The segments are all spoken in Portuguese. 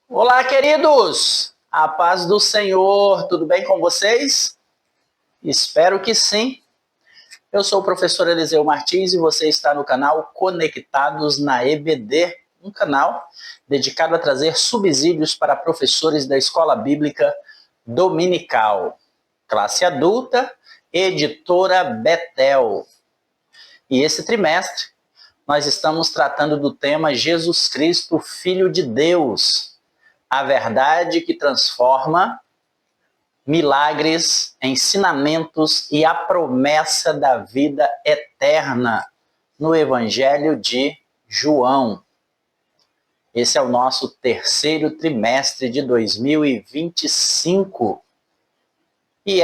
Olá, queridos! A paz do Senhor, tudo bem com vocês? Espero que sim. Eu sou o professor Eliseu Martins e você está no canal Conectados na EBD, um canal dedicado a trazer subsídios para professores da Escola Bíblica Dominical, classe adulta, editora Betel. E esse trimestre nós estamos tratando do tema Jesus Cristo, Filho de Deus, a verdade que transforma, milagres, ensinamentos e a promessa da vida eterna no Evangelho de João. Esse é o nosso terceiro trimestre de 2025. E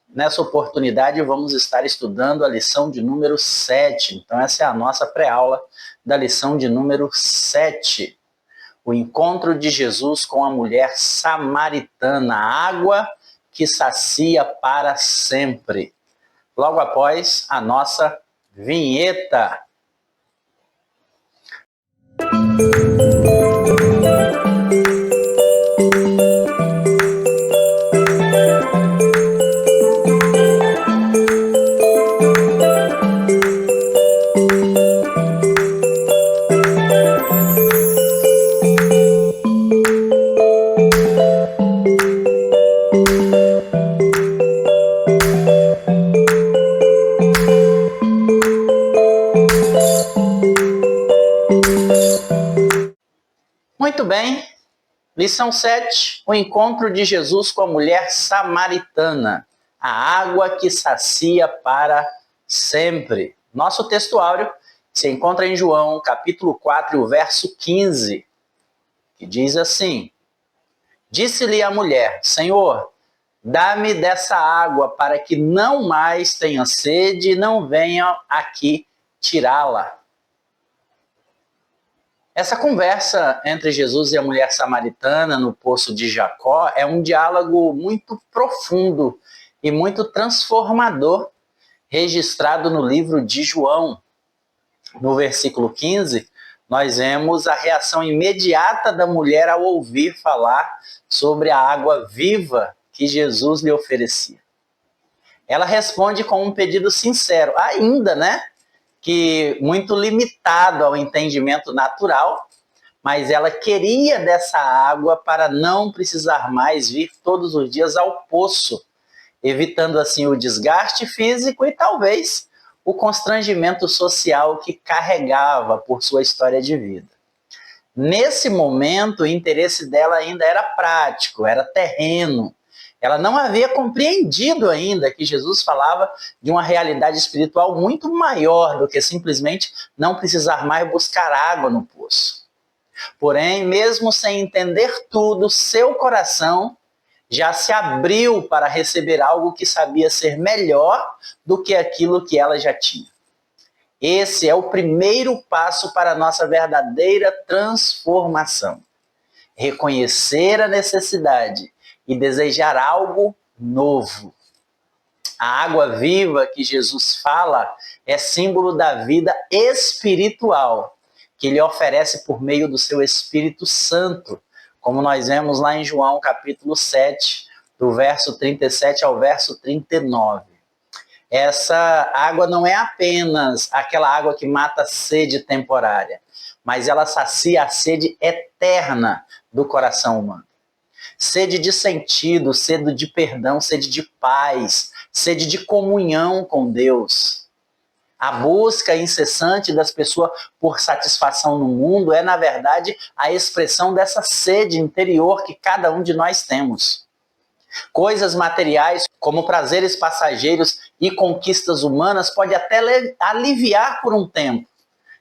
nessa oportunidade vamos estar estudando a lição de número 7. Então essa é a nossa pré-aula da lição de número 7. O encontro de Jesus com a mulher samaritana, água que sacia para sempre. Logo após a nossa vinheta. Muito bem, lição 7, o encontro de Jesus com a mulher samaritana, a água que sacia para sempre. Nosso texto áureo se encontra em João, capítulo 4, o verso 15, que diz assim: Disse-lhe a mulher, Senhor, dá-me dessa água para que não mais tenha sede e não venha aqui tirá-la. Essa conversa entre Jesus e a mulher samaritana no poço de Jacó é um diálogo muito profundo e muito transformador, registrado no livro de João. No versículo 15, nós vemos a reação imediata da mulher ao ouvir falar sobre a água viva que Jesus lhe oferecia. Ela responde com um pedido sincero, ainda, que muito limitado ao entendimento natural, mas ela queria dessa água para não precisar mais vir todos os dias ao poço, evitando assim o desgaste físico e talvez o constrangimento social que carregava por sua história de vida. Nesse momento, o interesse dela ainda era prático, era terreno. Ela não havia compreendido ainda que Jesus falava de uma realidade espiritual muito maior do que simplesmente não precisar mais buscar água no poço. Porém, mesmo sem entender tudo, seu coração já se abriu para receber algo que sabia ser melhor do que aquilo que ela já tinha. Esse é o primeiro passo para a nossa verdadeira transformação. Reconhecer a necessidade e desejar algo novo. A água viva que Jesus fala é símbolo da vida espiritual que ele oferece por meio do seu Espírito Santo, como nós vemos lá em João capítulo 7, do verso 37 ao verso 39. Essa água não é apenas aquela água que mata a sede temporária, mas ela sacia a sede eterna do coração humano. Sede de sentido, sede de perdão, sede de paz, sede de comunhão com Deus. A busca incessante das pessoas por satisfação no mundo é, na verdade, a expressão dessa sede interior que cada um de nós temos. Coisas materiais, como prazeres passageiros e conquistas humanas, pode até aliviar por um tempo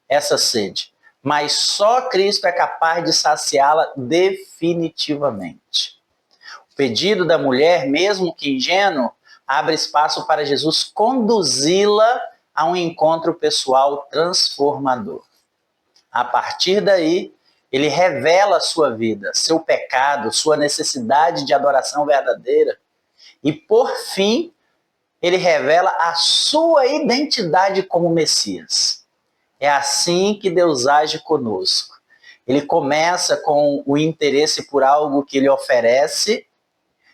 essa sede, mas só Cristo é capaz de saciá-la definitivamente. O pedido da mulher, mesmo que ingênuo, abre espaço para Jesus conduzi-la a um encontro pessoal transformador. A partir daí, ele revela a sua vida, seu pecado, sua necessidade de adoração verdadeira. E por fim, ele revela a sua identidade como Messias. É assim que Deus age conosco. Ele começa com o interesse por algo que ele oferece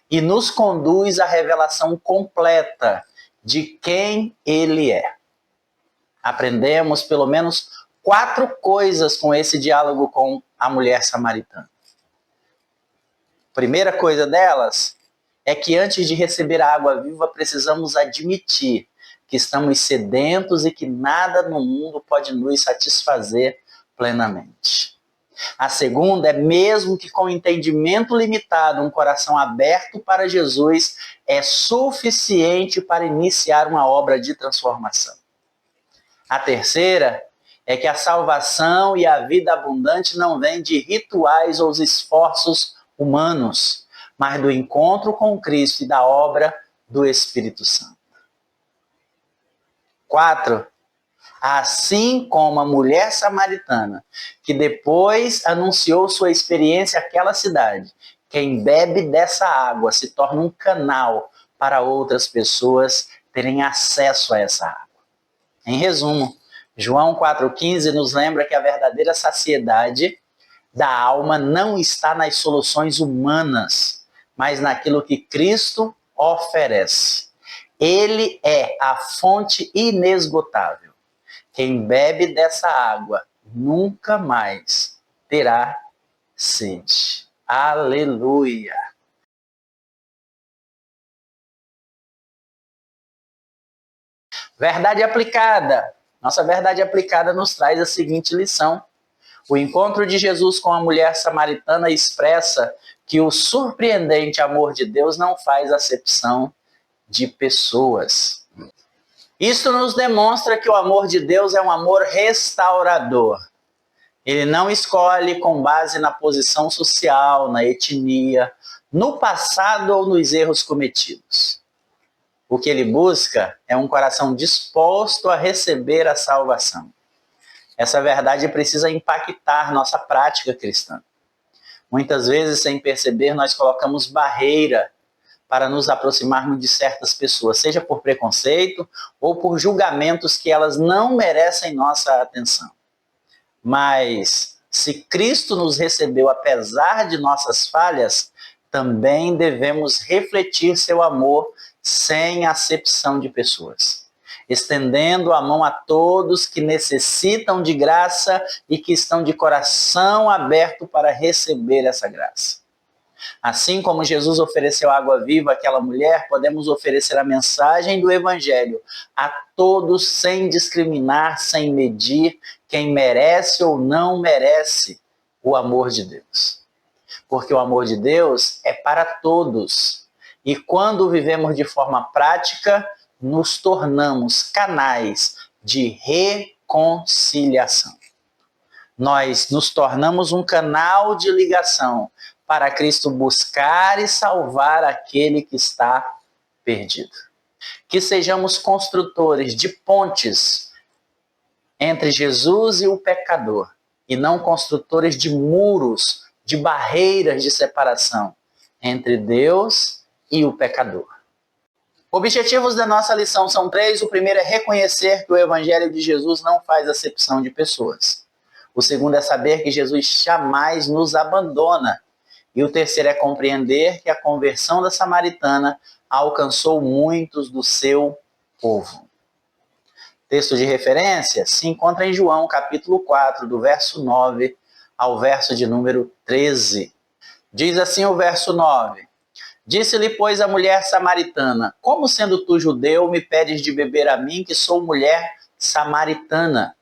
e nos conduz à revelação completa de quem ele é. Aprendemos pelo menos 4 coisas com esse diálogo com a mulher samaritana. Primeira coisa delas é que antes de receber a água viva, precisamos admitir que estamos sedentos e que nada no mundo pode nos satisfazer plenamente. A segunda é, mesmo que com entendimento limitado, um coração aberto para Jesus é suficiente para iniciar uma obra de transformação. A terceira é que a salvação e a vida abundante não vêm de rituais ou esforços humanos, mas do encontro com Cristo e da obra do Espírito Santo. 4. Assim como a mulher samaritana, que depois anunciou sua experiência àquela cidade, quem bebe dessa água se torna um canal para outras pessoas terem acesso a essa água. Em resumo, João 4,15 nos lembra que a verdadeira saciedade da alma não está nas soluções humanas, mas naquilo que Cristo oferece. Ele é a fonte inesgotável. Quem bebe dessa água nunca mais terá sede. Aleluia! Verdade aplicada. Nossa verdade aplicada nos traz a seguinte lição. O encontro de Jesus com a mulher samaritana expressa que o surpreendente amor de Deus não faz acepção de pessoas. Isso nos demonstra que o amor de Deus é um amor restaurador. Ele não escolhe com base na posição social, na etnia, no passado ou nos erros cometidos. O que ele busca é um coração disposto a receber a salvação. Essa verdade precisa impactar nossa prática cristã. Muitas vezes, sem perceber, nós colocamos barreira para nos aproximarmos de certas pessoas, seja por preconceito ou por julgamentos que elas não merecem nossa atenção. Mas, se Cristo nos recebeu apesar de nossas falhas, também devemos refletir seu amor sem acepção de pessoas, estendendo a mão a todos que necessitam de graça e que estão de coração aberto para receber essa graça. Assim como Jesus ofereceu água viva àquela mulher, podemos oferecer a mensagem do Evangelho a todos sem discriminar, sem medir quem merece ou não merece o amor de Deus. Porque o amor de Deus é para todos. E quando vivemos de forma prática, nos tornamos canais de reconciliação. Nós nos tornamos um canal de ligação para Cristo buscar e salvar aquele que está perdido. Que sejamos construtores de pontes entre Jesus e o pecador, e não construtores de muros, de barreiras de separação entre Deus e o pecador. Objetivos da nossa lição são 3. O primeiro é reconhecer que o Evangelho de Jesus não faz acepção de pessoas. O segundo é saber que Jesus jamais nos abandona. E o terceiro é compreender que a conversão da samaritana alcançou muitos do seu povo. Texto de referência se encontra em João, capítulo 4, do verso 9 ao verso de número 13. Diz assim o verso 9. Disse-lhe, pois, a mulher samaritana, como sendo tu judeu, me pedes de beber a mim, que sou mulher samaritana?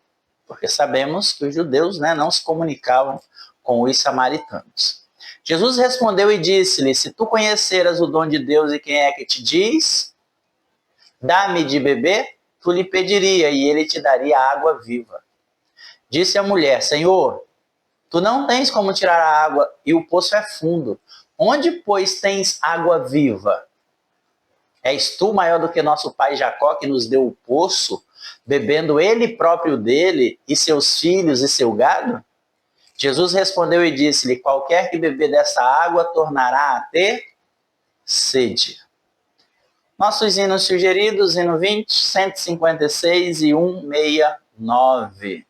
Porque sabemos que os judeus não se comunicavam com os samaritanos. Jesus respondeu e disse-lhe, se tu conheceras o dom de Deus e quem é que te diz, dá-me de beber, tu lhe pediria e ele te daria água viva. Disse a mulher, Senhor, tu não tens como tirar a água e o poço é fundo. Onde, pois, tens água viva? És tu maior do que nosso pai Jacó, que nos deu o poço, bebendo ele próprio dele, e seus filhos e seu gado? Jesus respondeu e disse-lhe, qualquer que beber dessa água tornará a ter sede. Nossos hinos sugeridos, hino 20, 156 e 169.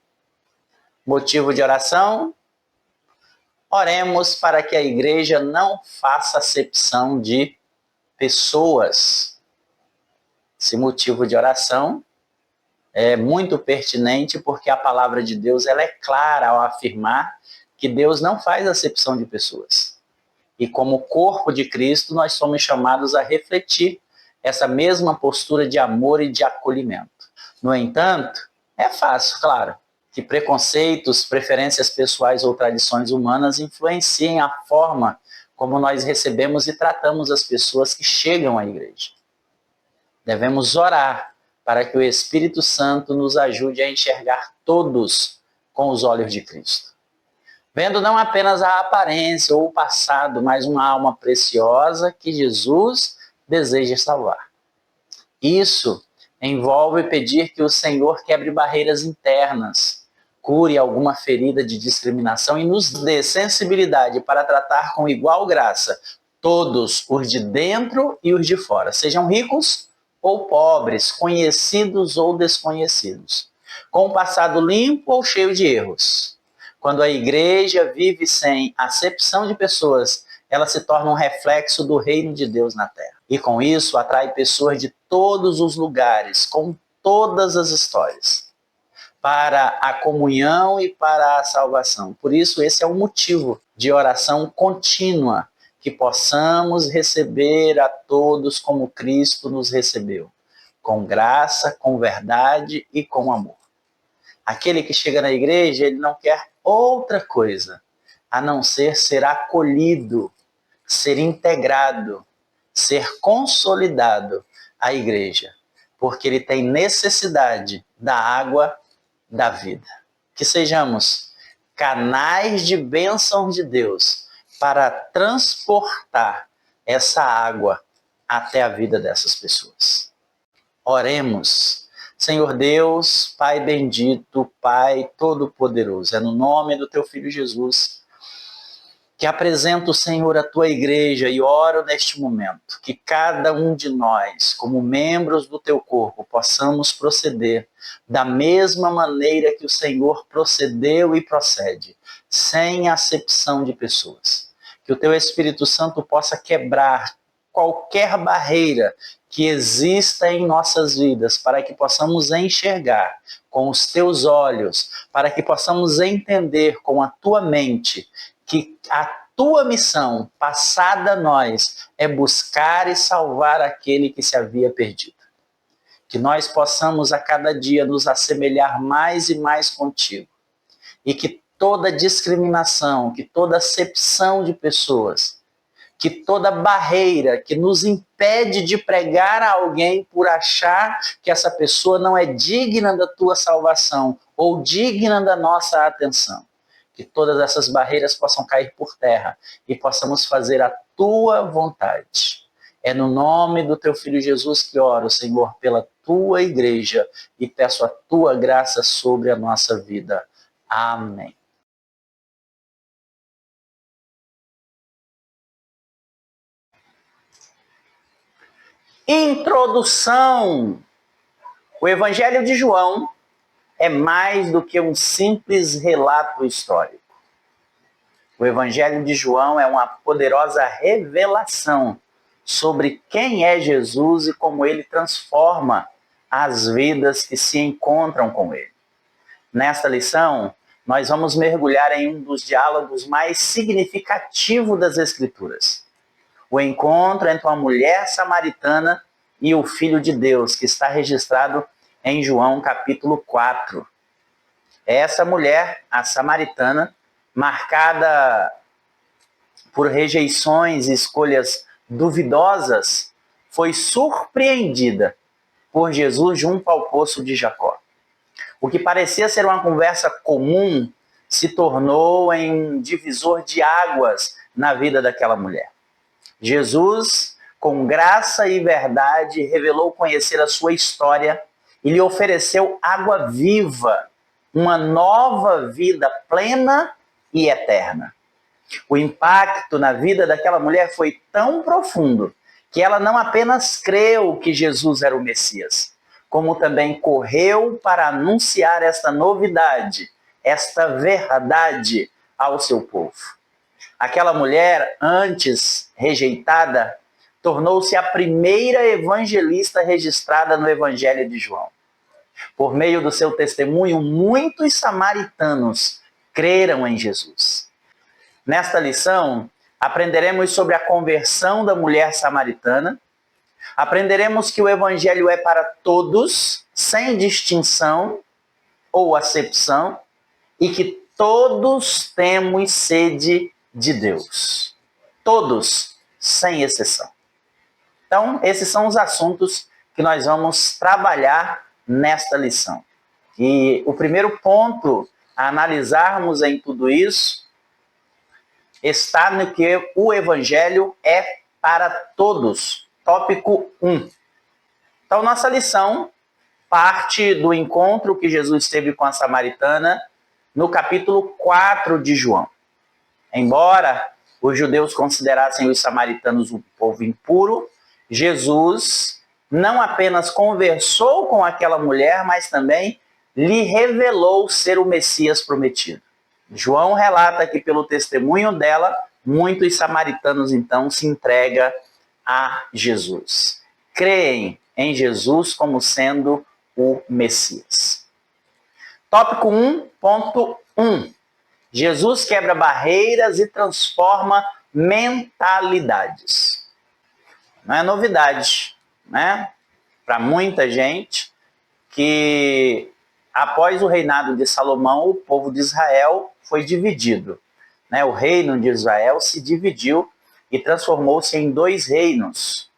Motivo de oração: oremos para que a igreja não faça acepção de pessoas. Esse motivo de oração é muito pertinente porque a palavra de Deus ela é clara ao afirmar que Deus não faz acepção de pessoas. E como corpo de Cristo, nós somos chamados a refletir essa mesma postura de amor e de acolhimento. No entanto, é fácil, claro, que preconceitos, preferências pessoais ou tradições humanas influenciem a forma como nós recebemos e tratamos as pessoas que chegam à igreja. Devemos orar para que o Espírito Santo nos ajude a enxergar todos com os olhos de Cristo, vendo não apenas a aparência ou o passado, mas uma alma preciosa que Jesus deseja salvar. Isso envolve pedir que o Senhor quebre barreiras internas, cure alguma ferida de discriminação e nos dê sensibilidade para tratar com igual graça todos os de dentro e os de fora, sejam ricos ou pobres, conhecidos ou desconhecidos, com o passado limpo ou cheio de erros. Quando a igreja vive sem acepção de pessoas, ela se torna um reflexo do reino de Deus na terra. E com isso atrai pessoas de todos os lugares, com todas as histórias, para a comunhão e para a salvação. Por isso, esse é o motivo de oração contínua, que possamos receber a todos como Cristo nos recebeu, com graça, com verdade e com amor. Aquele que chega na igreja, ele não quer outra coisa a não ser acolhido, ser integrado, ser consolidado à igreja, porque ele tem necessidade da água da vida. Que sejamos canais de bênção de Deus para transportar essa água até a vida dessas pessoas. Oremos. Senhor Deus, Pai bendito, Pai todo-poderoso, é no nome do Teu Filho Jesus que apresento, Senhor, a Tua igreja e oro neste momento que cada um de nós, como membros do Teu corpo, possamos proceder da mesma maneira que o Senhor procedeu e procede, sem acepção de pessoas. Que o Teu Espírito Santo possa quebrar qualquer barreira que exista em nossas vidas, para que possamos enxergar com os Teus olhos, para que possamos entender com a Tua mente que a Tua missão passada a nós é buscar e salvar aquele que se havia perdido. Que nós possamos a cada dia nos assemelhar mais e mais contigo. E que toda discriminação, que toda acepção de pessoas, que toda barreira que nos impede de pregar a alguém por achar que essa pessoa não é digna da Tua salvação ou digna da nossa atenção, que todas essas barreiras possam cair por terra e possamos fazer a Tua vontade. É no nome do Teu Filho Jesus que oro, Senhor, pela Tua igreja e peço a Tua graça sobre a nossa vida. Amém. Introdução. O Evangelho de João é mais do que um simples relato histórico. O Evangelho de João é uma poderosa revelação sobre quem é Jesus e como ele transforma as vidas que se encontram com ele. Nesta lição, nós vamos mergulhar em um dos diálogos mais significativos das Escrituras. O encontro entre uma mulher samaritana e o Filho de Deus, que está registrado em João capítulo 4. Essa mulher, a samaritana, marcada por rejeições e escolhas duvidosas, foi surpreendida por Jesus junto ao poço de Jacó. O que parecia ser uma conversa comum se tornou em um divisor de águas na vida daquela mulher. Jesus, com graça e verdade, revelou conhecer a sua história e lhe ofereceu água viva, uma nova vida plena e eterna. O impacto na vida daquela mulher foi tão profundo que ela não apenas creu que Jesus era o Messias, como também correu para anunciar esta novidade, esta verdade ao seu povo. Aquela mulher, antes rejeitada, tornou-se a primeira evangelista registrada no Evangelho de João. Por meio do seu testemunho, muitos samaritanos creram em Jesus. Nesta lição, aprenderemos sobre a conversão da mulher samaritana, aprenderemos que o Evangelho é para todos, sem distinção ou acepção, e que todos temos sede de Deus. Todos, sem exceção. Então, esses são os assuntos que nós vamos trabalhar nesta lição. E o primeiro ponto a analisarmos em tudo isso está no que o Evangelho é para todos. Tópico 1. Então, nossa lição parte do encontro que Jesus teve com a samaritana no capítulo 4 de João. Embora os judeus considerassem os samaritanos um povo impuro, Jesus não apenas conversou com aquela mulher, mas também lhe revelou ser o Messias prometido. João relata que pelo testemunho dela, muitos samaritanos então se entregam a Jesus. Creem em Jesus como sendo o Messias. Tópico 1.1. Jesus quebra barreiras e transforma mentalidades. Não é novidade, né? Para muita gente que após o reinado de Salomão, o povo de Israel foi dividido. Né? O reino de Israel se dividiu e transformou-se em 2 reinos.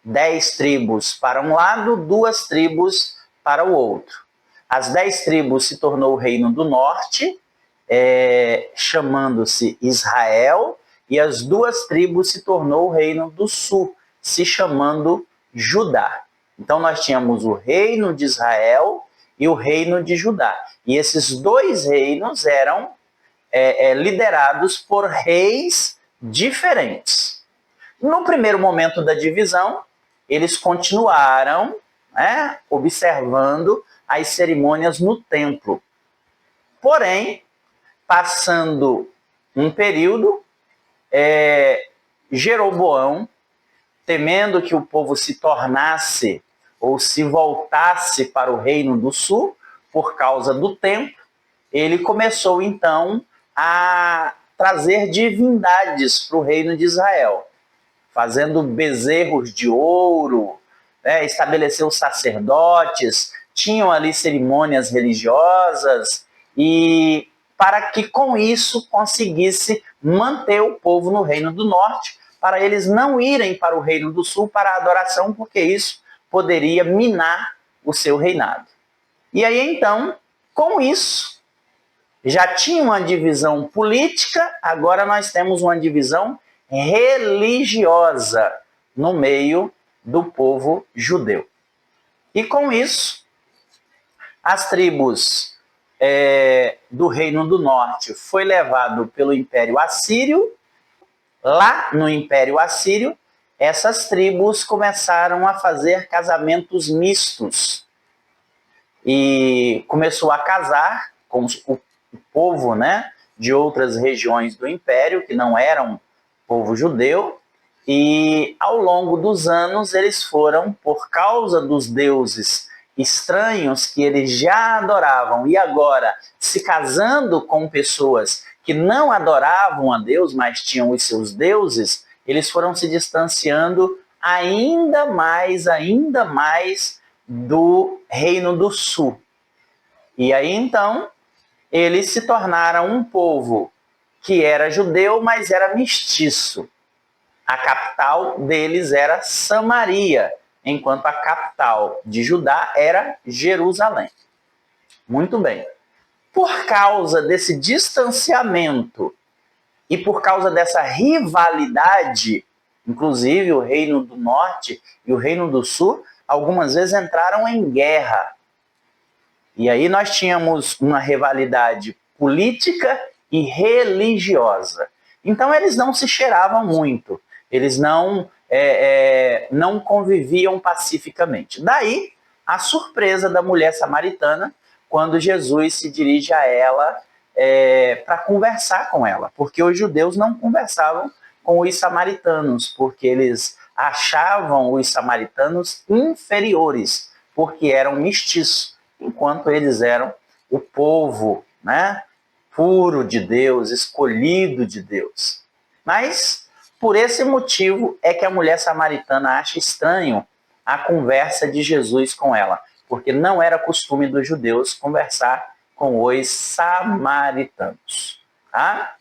10 tribos para um lado, 2 tribos para o outro. As 10 tribos se tornou o reino do norte, chamando-se Israel, e as 2 tribos se tornou o reino do sul, se chamando Judá. Então nós tínhamos o reino de Israel e o reino de Judá. E esses 2 reinos eram liderados por reis diferentes. No primeiro momento da divisão, eles continuaram observando as cerimônias no templo. Porém, passando um período, Jeroboão, temendo que o povo se tornasse ou se voltasse para o reino do sul, por causa do templo, ele começou então a trazer divindades para o reino de Israel, fazendo bezerros de ouro, estabeleceu sacerdotes, tinham ali cerimônias religiosas, e para que com isso conseguisse manter o povo no reino do norte, para eles não irem para o reino do sul para a adoração, porque isso poderia minar o seu reinado. E aí então, com isso, já tinha uma divisão política, agora nós temos uma divisão religiosa no meio do povo judeu. E com isso, as tribos do Reino do Norte foi levado pelo Império Assírio. Lá no Império Assírio, essas tribos começaram a fazer casamentos mistos. E começou a casar com o povo, de outras regiões do Império, que não eram povo judeu. E ao longo dos anos, eles foram, por causa dos deuses estranhos que eles já adoravam, e agora se casando com pessoas que não adoravam a Deus, mas tinham os seus deuses, eles foram se distanciando ainda mais do Reino do Sul. E aí então, eles se tornaram um povo que era judeu, mas era mestiço. A capital deles era Samaria, enquanto a capital de Judá era Jerusalém. Muito bem. Por causa desse distanciamento e por causa dessa rivalidade, inclusive o Reino do Norte e o Reino do Sul, algumas vezes entraram em guerra. E aí nós tínhamos uma rivalidade política e religiosa. Então eles não se cheiravam muito, eles não não conviviam pacificamente. Daí a surpresa da mulher samaritana quando Jesus se dirige a ela para conversar com ela, porque os judeus não conversavam com os samaritanos, porque eles achavam os samaritanos inferiores, porque eram mestiços, enquanto eles eram o povo, né, puro de Deus, escolhido de Deus. Mas por esse motivo é que a mulher samaritana acha estranho a conversa de Jesus com ela, porque não era costume dos judeus conversar com os samaritanos. Tá?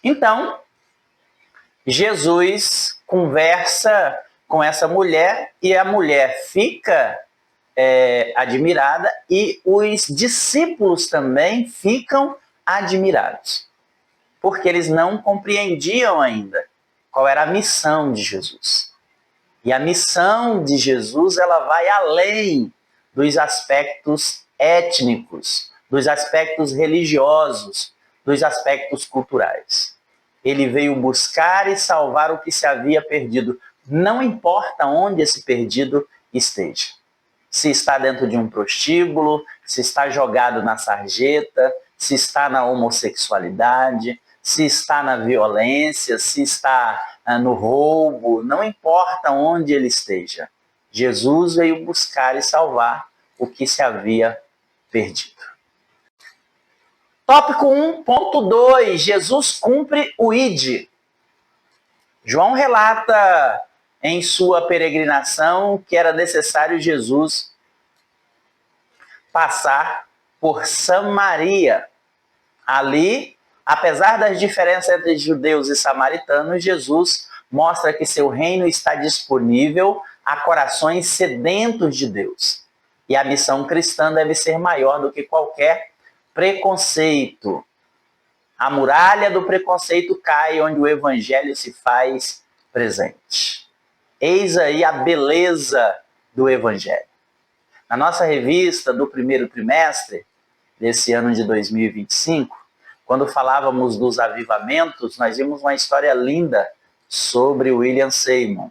Então, Jesus conversa com essa mulher e a mulher fica admirada e os discípulos também ficam admirados, porque eles não compreendiam ainda qual era a missão de Jesus. E a missão de Jesus, ela vai além dos aspectos étnicos, dos aspectos religiosos, dos aspectos culturais. Ele veio buscar e salvar o que se havia perdido, não importa onde esse perdido esteja. Se está dentro de um prostíbulo, se está jogado na sarjeta, se está na homossexualidade, se está na violência, se está no roubo, não importa onde ele esteja. Jesus veio buscar e salvar o que se havia perdido. Tópico 1.2, Jesus cumpre o ID. João relata em sua peregrinação que era necessário Jesus passar por Samaria. Ali, apesar das diferenças entre judeus e samaritanos, Jesus mostra que seu reino está disponível a corações sedentos de Deus. E a missão cristã deve ser maior do que qualquer preconceito. A muralha do preconceito cai onde o evangelho se faz presente. Eis aí a beleza do evangelho. Na nossa revista do primeiro trimestre desse ano de 2025, quando falávamos dos avivamentos, nós vimos uma história linda sobre William Seymour,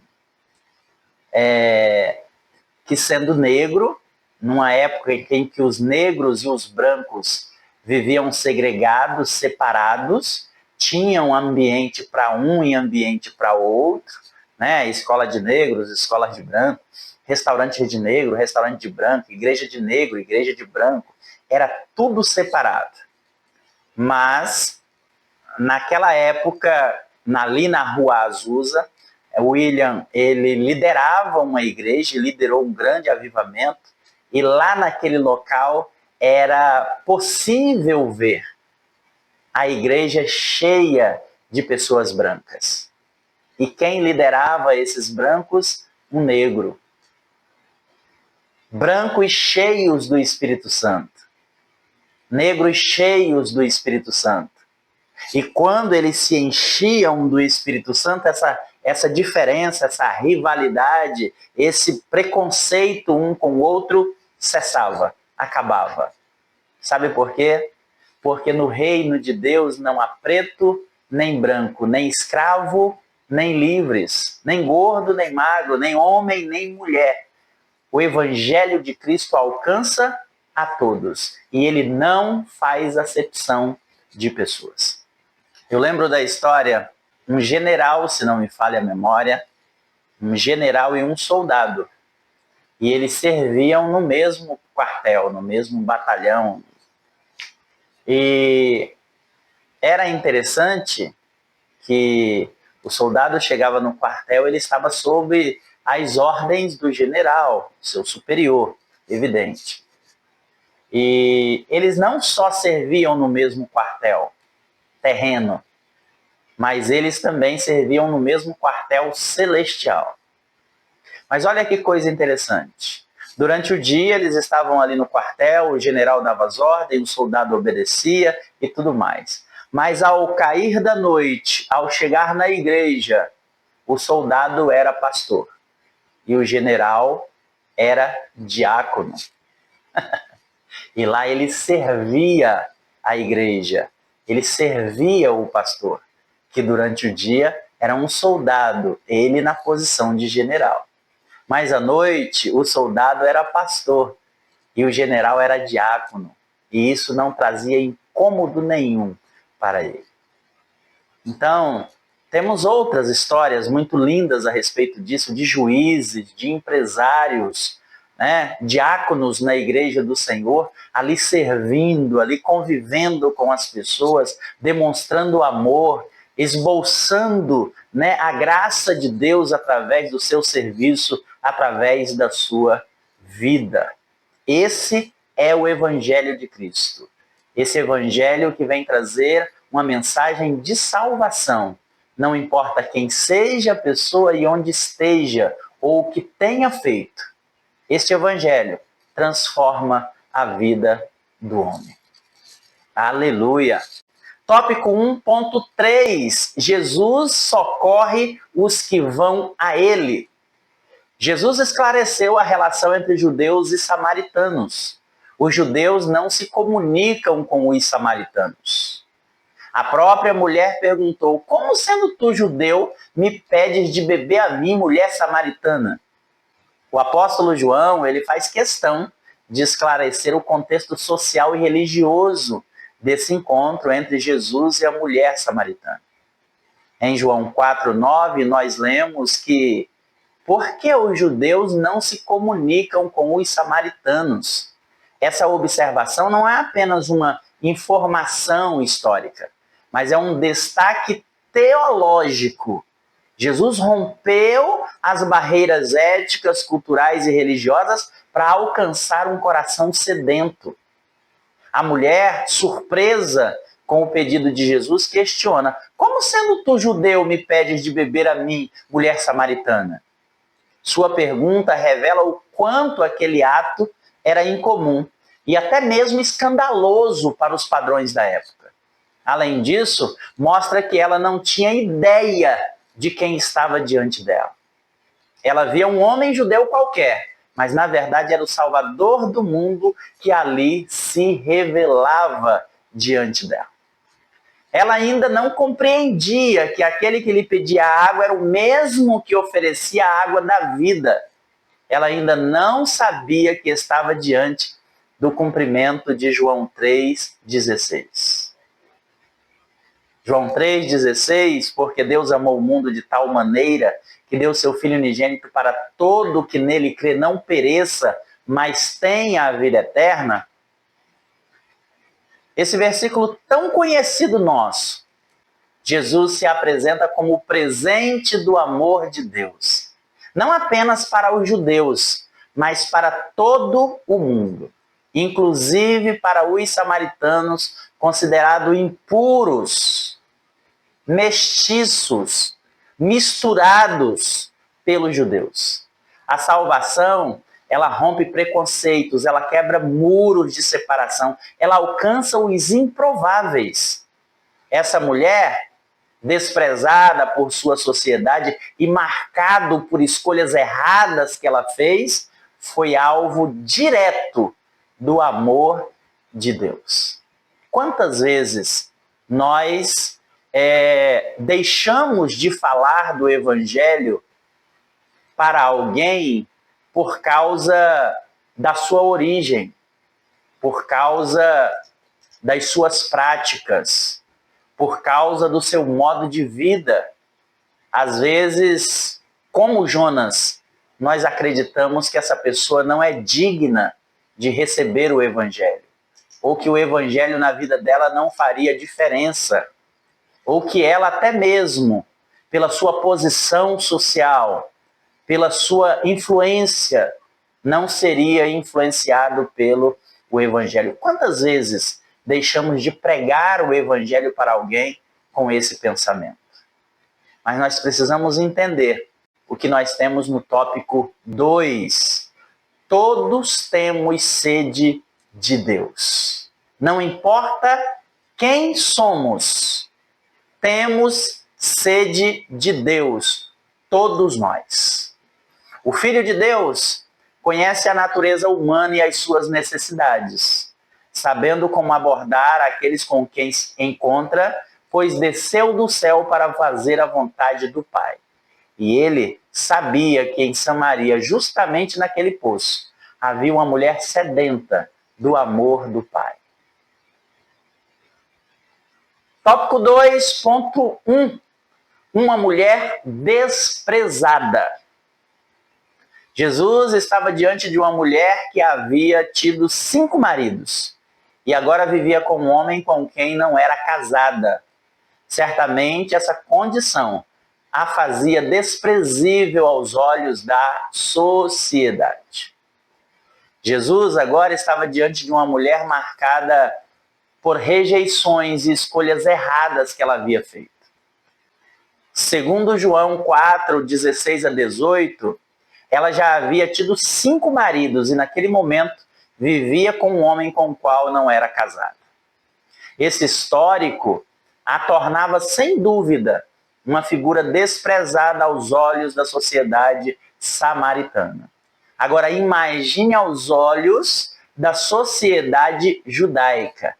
que sendo negro, numa época em que os negros e os brancos viviam segregados, separados, tinham ambiente para um e ambiente para outro, né? Escola de negros, escola de branco, restaurante de negro, restaurante de branco, igreja de negro, igreja de branco, era tudo separado. Mas, naquela época, ali na Rua Azusa, William, ele liderava uma igreja, liderou um grande avivamento, e lá naquele local era possível ver a igreja cheia de pessoas brancas. E quem liderava esses brancos? Um negro. Brancos cheios do Espírito Santo. Negros cheios do Espírito Santo. E quando eles se enchiam do Espírito Santo, essa diferença, essa rivalidade, esse preconceito um com o outro cessava, acabava. Sabe por quê? Porque no reino de Deus não há preto, nem branco, nem escravo, nem livres, nem gordo, nem magro, nem homem, nem mulher. O evangelho de Cristo alcança a todos e ele não faz acepção de pessoas. Eu lembro da história, um general, se não me falha a memória, um general e um soldado. E eles serviam no mesmo quartel, no mesmo batalhão. E era interessante que o soldado chegava no quartel, ele estava sob as ordens do general, seu superior, evidente. E eles não só serviam no mesmo quartel terreno, mas eles também serviam no mesmo quartel celestial. Mas olha que coisa interessante. Durante o dia, eles estavam ali no quartel, o general dava as ordens, o soldado obedecia e tudo mais. Mas ao cair da noite, ao chegar na igreja, o soldado era pastor e o general era diácono. E lá ele servia a igreja, ele servia o pastor, que durante o dia era um soldado, ele na posição de general. Mas à noite, o soldado era pastor e o general era diácono. E isso não trazia incômodo nenhum para ele. Então, temos outras histórias muito lindas a respeito disso, de juízes, de empresários, né, diáconos na igreja do Senhor, ali servindo, ali convivendo com as pessoas, demonstrando amor, esboçando, né, a graça de Deus através do seu serviço, através da sua vida. Esse é o Evangelho de Cristo. Esse Evangelho que vem trazer uma mensagem de salvação. Não importa quem seja a pessoa e onde esteja, ou o que tenha feito. Este Evangelho transforma a vida do homem. Aleluia! Tópico 1.3. Jesus socorre os que vão a ele. Jesus esclareceu a relação entre judeus e samaritanos. Os judeus não se comunicam com os samaritanos. A própria mulher perguntou: como sendo tu judeu, me pedes de beber a mim, mulher samaritana? O apóstolo João, ele faz questão de esclarecer o contexto social e religioso desse encontro entre Jesus e a mulher samaritana. Em João 4,9, nós lemos que por que os judeus não se comunicam com os samaritanos? Essa observação não é apenas uma informação histórica, mas é um destaque teológico. Jesus rompeu as barreiras éticas, culturais e religiosas para alcançar um coração sedento. A mulher, surpresa com o pedido de Jesus, questiona: como sendo tu judeu me pedes de beber a mim, mulher samaritana? Sua pergunta revela o quanto aquele ato era incomum e até mesmo escandaloso para os padrões da época. Além disso, mostra que ela não tinha ideia de quem estava diante dela. Ela via um homem judeu qualquer, mas na verdade era o Salvador do mundo que ali se revelava diante dela. Ela ainda não compreendia que aquele que lhe pedia água era o mesmo que oferecia a água da vida. Ela ainda não sabia que estava diante do cumprimento de João 3,16. João 3,16, porque Deus amou o mundo de tal maneira que deu seu Filho unigênito para todo que nele crê não pereça, mas tenha a vida eterna. Esse versículo tão conhecido nosso, Jesus se apresenta como o presente do amor de Deus. Não apenas para os judeus, mas para todo o mundo. Inclusive para os samaritanos considerados impuros, mestiços, misturados pelos judeus. A salvação, ela rompe preconceitos, ela quebra muros de separação, ela alcança os improváveis. Essa mulher, desprezada por sua sociedade e marcado por escolhas erradas que ela fez, foi alvo direto do amor de Deus. Quantas vezes nós deixamos de falar do Evangelho para alguém por causa da sua origem, por causa das suas práticas, por causa do seu modo de vida? Às vezes, como Jonas, nós acreditamos que essa pessoa não é digna de receber o Evangelho, ou que o Evangelho na vida dela não faria diferença, ou que ela até mesmo, pela sua posição social, pela sua influência, não seria influenciado pelo Evangelho. Quantas vezes deixamos de pregar o Evangelho para alguém com esse pensamento? Mas nós precisamos entender o que nós temos no tópico 2. Todos temos sede de Deus. Não importa quem somos, temos sede de Deus, todos nós. O Filho de Deus conhece a natureza humana e as suas necessidades, sabendo como abordar aqueles com quem se encontra, pois desceu do céu para fazer a vontade do Pai. E ele sabia que em Samaria, justamente naquele poço, havia uma mulher sedenta do amor do Pai. Tópico 2.1. Uma mulher desprezada. Jesus estava diante de uma mulher que havia tido 5 maridos e agora vivia com um homem com quem não era casada. Certamente essa condição a fazia desprezível aos olhos da sociedade. Jesus agora estava diante de uma mulher marcada por rejeições e escolhas erradas que ela havia feito. Segundo João 4, 16 a 18, ela já havia tido 5 maridos e naquele momento vivia com um homem com o qual não era casada. Esse histórico a tornava sem dúvida uma figura desprezada aos olhos da sociedade samaritana. Agora imagine aos olhos da sociedade judaica.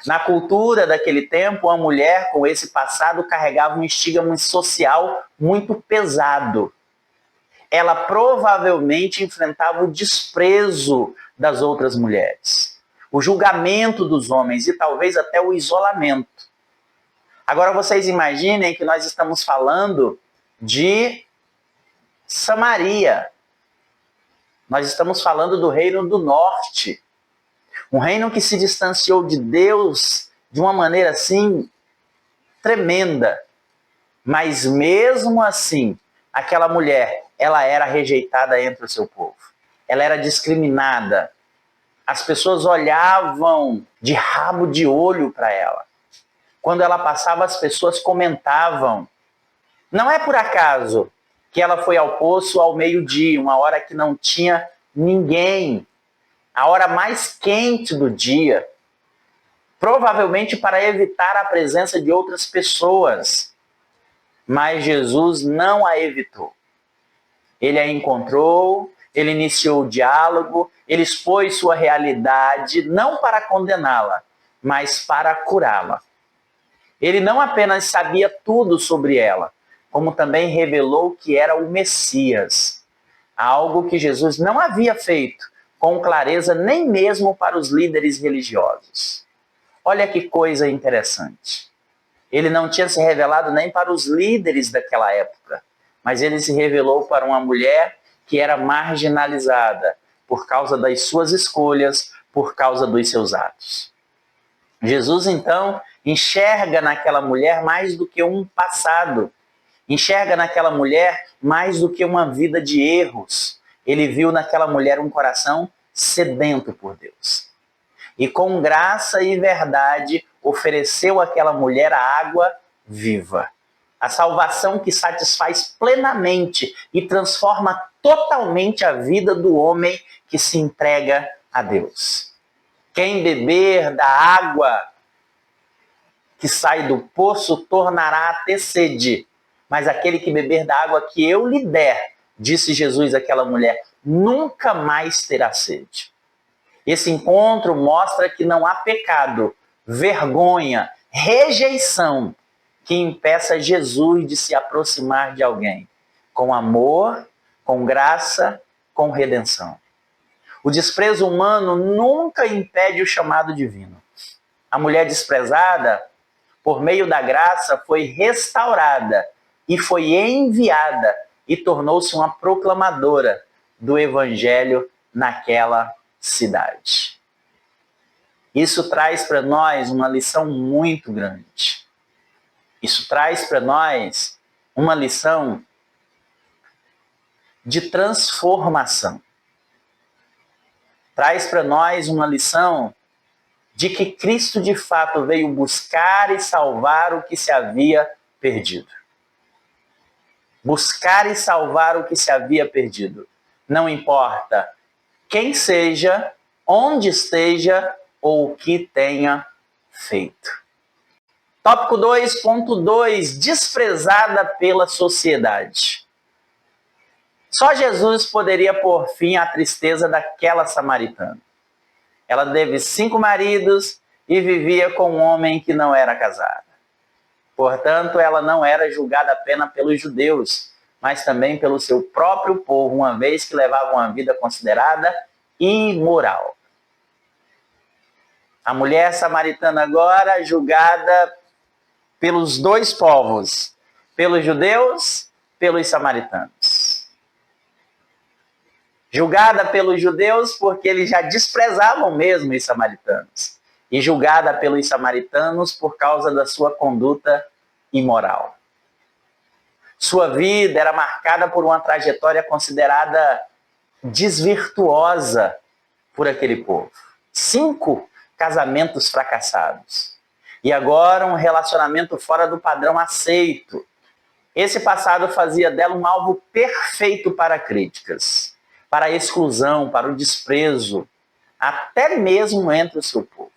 Na cultura daquele tempo, a mulher com esse passado carregava um estigma social muito pesado. Ela provavelmente enfrentava o desprezo das outras mulheres, o julgamento dos homens e talvez até o isolamento. Agora vocês imaginem que nós estamos falando de Samaria. Nós estamos falando do Reino do Norte. Um reino que se distanciou de Deus de uma maneira assim tremenda. Mas mesmo assim, aquela mulher, ela era rejeitada entre o seu povo. Ela era discriminada. As pessoas olhavam de rabo de olho para ela. Quando ela passava, as pessoas comentavam. Não é por acaso que ela foi ao poço ao meio-dia, uma hora que não tinha ninguém. A hora mais quente do dia, provavelmente para evitar a presença de outras pessoas. Mas Jesus não a evitou. Ele a encontrou, ele iniciou o diálogo, ele expôs sua realidade, não para condená-la, mas para curá-la. Ele não apenas sabia tudo sobre ela, como também revelou que era o Messias. Algo que Jesus não havia feito com clareza nem mesmo para os líderes religiosos. Olha que coisa interessante. Ele não tinha se revelado nem para os líderes daquela época, mas ele se revelou para uma mulher que era marginalizada por causa das suas escolhas, por causa dos seus atos. Jesus, então, enxerga naquela mulher mais do que um passado, enxerga naquela mulher mais do que uma vida de erros. Ele viu naquela mulher um coração sedento por Deus. E com graça e verdade, ofereceu àquela mulher a água viva. A salvação que satisfaz plenamente e transforma totalmente a vida do homem que se entrega a Deus. Quem beber da água que sai do poço tornará a ter sede, mas aquele que beber da água que eu lhe der, disse Jesus àquela mulher, nunca mais terá sede. Esse encontro mostra que não há pecado, vergonha, rejeição que impeça Jesus de se aproximar de alguém com amor, com graça, com redenção. O desprezo humano nunca impede o chamado divino. A mulher desprezada, por meio da graça, foi restaurada e foi enviada e tornou-se uma proclamadora do evangelho naquela cidade. Isso traz para nós uma lição muito grande. Isso traz para nós uma lição de transformação. Traz para nós uma lição de que Cristo de fato veio buscar e salvar o que se havia perdido. Buscar e salvar o que se havia perdido. Não importa quem seja, onde esteja ou o que tenha feito. Tópico 2.2, desprezada pela sociedade. Só Jesus poderia pôr fim à tristeza daquela samaritana. Ela teve 5 maridos e vivia com um homem que não era casado. Portanto, ela não era julgada apenas pelos judeus, mas também pelo seu próprio povo, uma vez que levava uma vida considerada imoral. A mulher samaritana agora julgada pelos dois povos, pelos judeus, pelos samaritanos. Julgada pelos judeus porque eles já desprezavam mesmo os samaritanos. E julgada pelos samaritanos por causa da sua conduta imoral. Sua vida era marcada por uma trajetória considerada desvirtuosa por aquele povo. 5 casamentos fracassados. E agora um relacionamento fora do padrão aceito. Esse passado fazia dela um alvo perfeito para críticas, para a exclusão, para o desprezo, até mesmo entre o seu povo.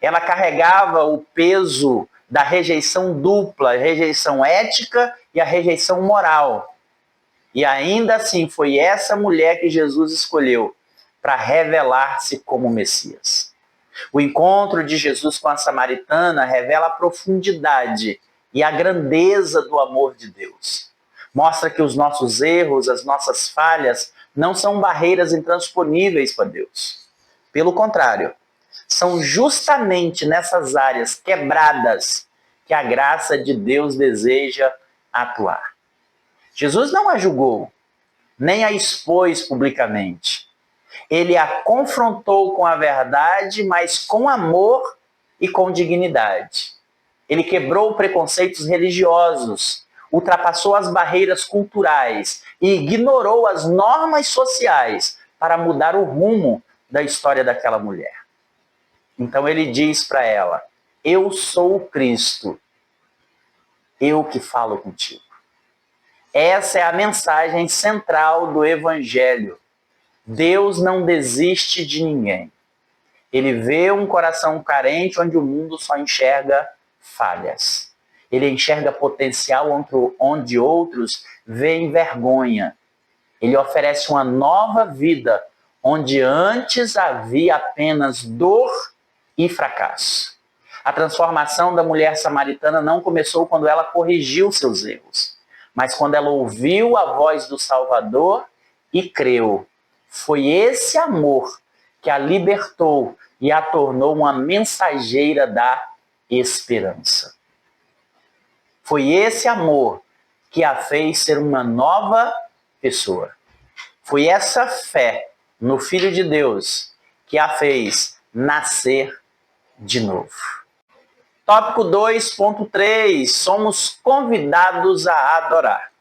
Ela carregava o peso da rejeição dupla, a rejeição ética e a rejeição moral. E ainda assim foi essa mulher que Jesus escolheu para revelar-se como Messias. O encontro de Jesus com a samaritana revela a profundidade e a grandeza do amor de Deus. Mostra que os nossos erros, as nossas falhas, não são barreiras intransponíveis para Deus. Pelo contrário, são justamente nessas áreas quebradas que a graça de Deus deseja atuar. Jesus não a julgou, nem a expôs publicamente. Ele a confrontou com a verdade, mas com amor e com dignidade. Ele quebrou preconceitos religiosos, ultrapassou as barreiras culturais e ignorou as normas sociais para mudar o rumo da história daquela mulher. Então ele diz para ela: eu sou o Cristo, eu que falo contigo. Essa é a mensagem central do Evangelho. Deus não desiste de ninguém. Ele vê um coração carente onde o mundo só enxerga falhas. Ele enxerga potencial onde outros veem vergonha. Ele oferece uma nova vida onde antes havia apenas dor e fracasso. A transformação da mulher samaritana não começou quando ela corrigiu seus erros, mas quando ela ouviu a voz do Salvador e creu. Foi esse amor que a libertou e a tornou uma mensageira da esperança. Foi esse amor que a fez ser uma nova pessoa. Foi essa fé no Filho de Deus que a fez nascer de novo. Tópico 2.3. Somos convidados a adorar.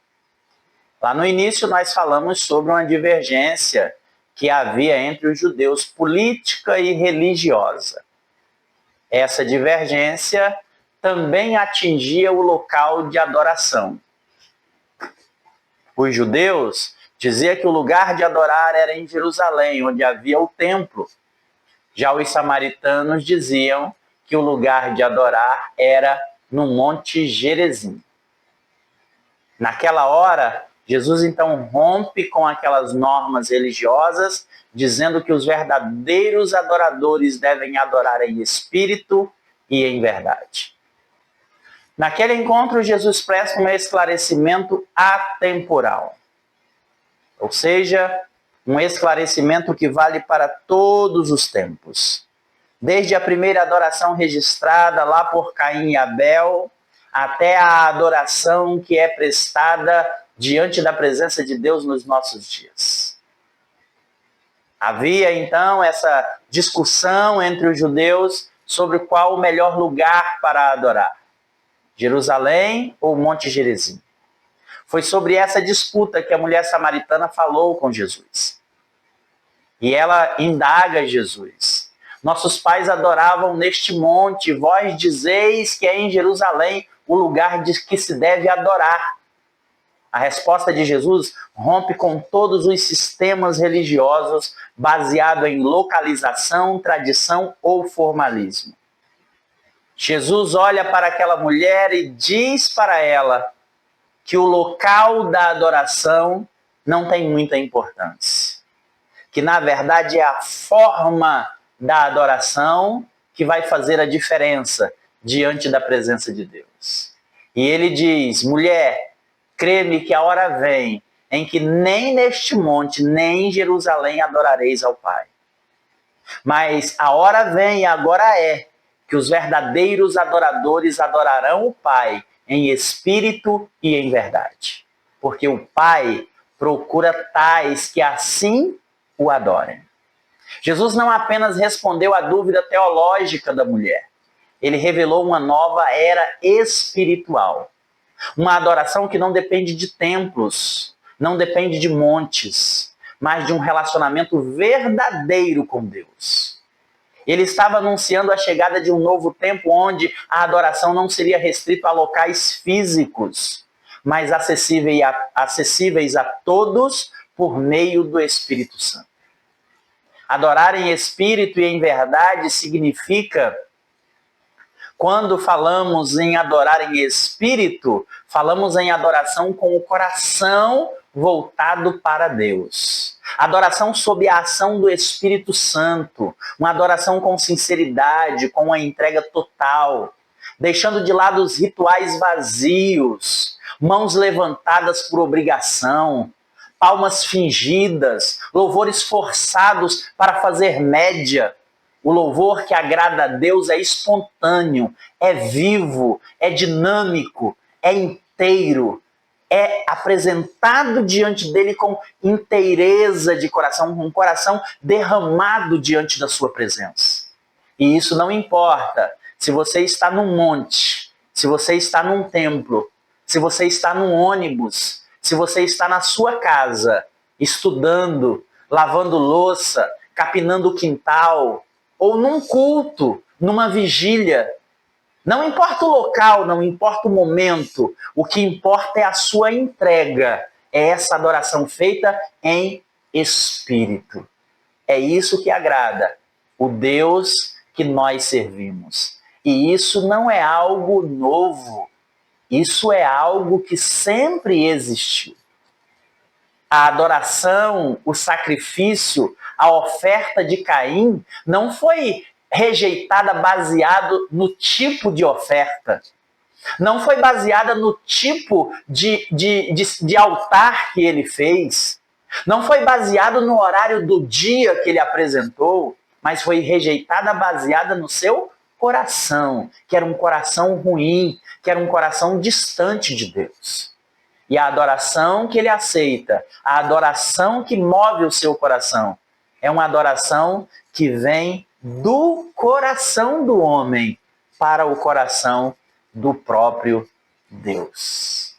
Lá no início nós falamos sobre uma divergência que havia entre os judeus, política e religiosa. Essa divergência também atingia o local de adoração. Os judeus diziam que o lugar de adorar era em Jerusalém, onde havia o templo. Já os samaritanos diziam que o lugar de adorar era no Monte Gerizim. Naquela hora, Jesus então rompe com aquelas normas religiosas, dizendo que os verdadeiros adoradores devem adorar em espírito e em verdade. Naquele encontro, Jesus presta um esclarecimento atemporal. Ou seja, um esclarecimento que vale para todos os tempos. Desde a primeira adoração registrada lá por Caim e Abel, até a adoração que é prestada diante da presença de Deus nos nossos dias. Havia então essa discussão entre os judeus sobre qual o melhor lugar para adorar, Jerusalém ou Monte Gerizim. Foi sobre essa disputa que a mulher samaritana falou com Jesus. E ela indaga Jesus: nossos pais adoravam neste monte, vós dizeis que é em Jerusalém o lugar de que se deve adorar. A resposta de Jesus rompe com todos os sistemas religiosos baseados em localização, tradição ou formalismo. Jesus olha para aquela mulher e diz para ela que o local da adoração não tem muita importância. Que, na verdade, é a forma da adoração que vai fazer a diferença diante da presença de Deus. E ele diz: mulher, crê-me que a hora vem em que nem neste monte, nem em Jerusalém adorareis ao Pai. Mas a hora vem e agora é que os verdadeiros adoradores adorarão o Pai em espírito e em verdade. Porque o Pai procura tais que assim o adorem. Jesus não apenas respondeu à dúvida teológica da mulher, ele revelou uma nova era espiritual. Uma adoração que não depende de templos, não depende de montes, mas de um relacionamento verdadeiro com Deus. Ele estava anunciando a chegada de um novo tempo onde a adoração não seria restrita a locais físicos, mas acessíveis a todos por meio do Espírito Santo. Adorar em espírito e em verdade significa, quando falamos em adorar em espírito, falamos em adoração com o coração voltado para Deus. Adoração sob a ação do Espírito Santo. Uma adoração com sinceridade, com a entrega total. Deixando de lado os rituais vazios, mãos levantadas por obrigação, palmas fingidas, louvores forçados para fazer média. O louvor que agrada a Deus é espontâneo, é vivo, é dinâmico, é inteiro, é apresentado diante dele com inteireza de coração, com um coração derramado diante da sua presença. E isso não importa se você está num monte, se você está num templo, se você está num ônibus, se você está na sua casa, estudando, lavando louça, capinando o quintal, ou num culto, numa vigília. Não importa o local, não importa o momento, o que importa é a sua entrega, é essa adoração feita em espírito. É isso que agrada o Deus que nós servimos. E isso não é algo novo, isso é algo que sempre existiu. A adoração, o sacrifício, a oferta de Caim não foi rejeitada baseado no tipo de oferta. Não foi baseada no tipo de altar que ele fez. Não foi baseado no horário do dia que ele apresentou, mas foi rejeitada baseada no seu coração, que era um coração ruim, que era um coração distante de Deus. E a adoração que ele aceita, a adoração que move o seu coração, é uma adoração que vem do coração do homem para o coração do próprio Deus.